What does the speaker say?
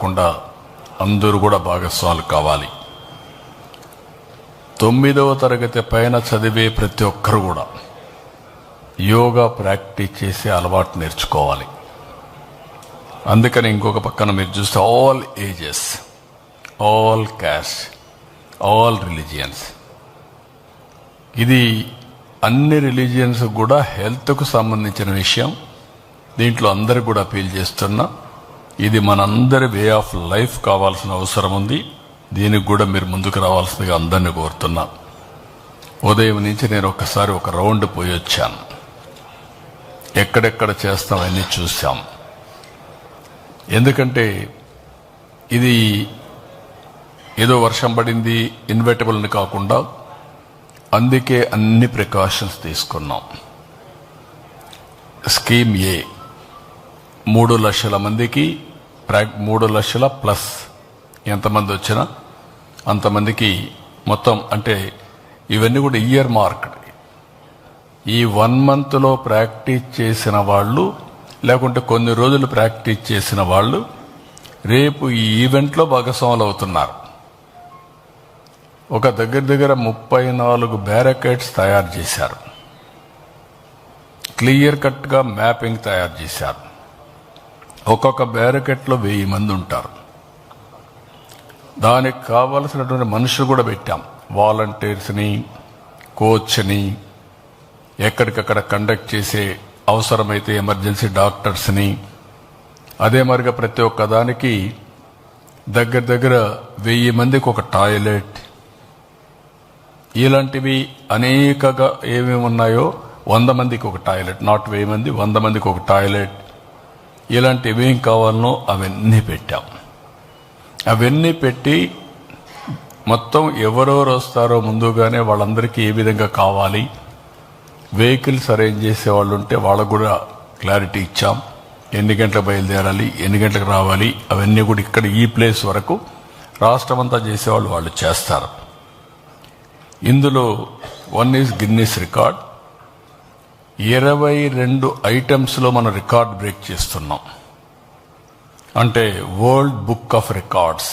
కాకుండా అందరూ కూడా భాగస్వాములు కావాలి. 9వ తరగతి పైన చదివే ప్రతి ఒక్కరు కూడా యోగా ప్రాక్టీస్ చేసే అలవాటు నేర్చుకోవాలి. అందుకని ఇంకొక పక్కన మీరు చూస్తే all ages, all caste, all religions, ఇది అన్ని రిలీజియన్స్ కూడా హెల్త్కు సంబంధించిన విషయం. దీంట్లో అందరు కూడా అపీల్ చేస్తున్నా, ఇది మనందరి వే ఆఫ్ లైఫ్ కావాల్సిన అవసరం ఉంది. దీనికి కూడా మీరు ముందుకు రావాల్సిందిగా అందరినీ కోరుతున్నా. ఉదయం నుంచి నేను ఒక్కసారి ఒక రౌండ్ పోయి వచ్చాను. ఎక్కడెక్కడ చేస్తాం అన్నీ చూసాం. ఎందుకంటే ఇది ఏదో వర్షం పడింది ఇన్వెటబుల్ని కాకుండా, అందుకే అన్ని ప్రికాషన్స్ తీసుకున్నాం. స్కీమ్ ఏ 3 లక్షల మందికి 3 లక్షల ప్లస్ ఎంతమంది వచ్చినా అంతమందికి మొత్తం, అంటే ఇవన్నీ కూడా ఇయర్ మార్క్డ్. ఈ 1 మంత్లో ప్రాక్టీస్ చేసిన వాళ్ళు, లేకుంటే కొన్ని రోజులు ప్రాక్టీస్ చేసిన వాళ్ళు రేపు ఈ ఈవెంట్లో భాగస్వాములు అవుతున్నారు. ఒక దగ్గర 34 బ్యారికేడ్స్ తయారు చేశారు. క్లియర్ కట్గా మ్యాపింగ్ తయారు చేశారు. ఒక్కొక్క బ్యారికేడ్లో 1000 మంది ఉంటారు. దానికి కావలసినటువంటి మనుషులు కూడా పెట్టాం. వాలంటీర్స్ని, కోచ్ని, ఎక్కడికక్కడ కండక్ట్ చేసే అవసరమైతే ఎమర్జెన్సీ డాక్టర్స్ని, అదే మరిగా ప్రతి ఒక్క దానికి దగ్గర 1000 మందికి ఒక టాయిలెట్, ఇలాంటివి అనేకగా ఏమేమి ఉన్నాయో 100 మందికి ఒక టాయిలెట్, నాట్ 1000 మంది, 100 మందికి ఒక టాయిలెట్, ఇలాంటివి ఏం కావాలనో అవన్నీ పెట్టాం. అవన్నీ పెట్టి మొత్తం ఎవరెవరు వస్తారో ముందుగానే వాళ్ళందరికీ ఏ విధంగా కావాలి, వెహికల్స్ అరేంజ్ చేసే వాళ్ళు ఉంటే వాళ్ళకు కూడా క్లారిటీ ఇచ్చాం. ఎన్ని గంటలకు బయలుదేరాలి, ఎన్ని గంటలకు రావాలి, అవన్నీ కూడా ఇక్కడ ఈ ప్లేస్ వరకు రాష్ట్రమంతా చేసేవాళ్ళు వాళ్ళు చేస్తారు. ఇందులో 1 ఈజ్ గిన్నీస్ రికార్డ్. 22 ఐటమ్స్లో మనం రికార్డ్ బ్రేక్ చేస్తున్నాం. అంటే వరల్డ్ బుక్ ఆఫ్ రికార్డ్స్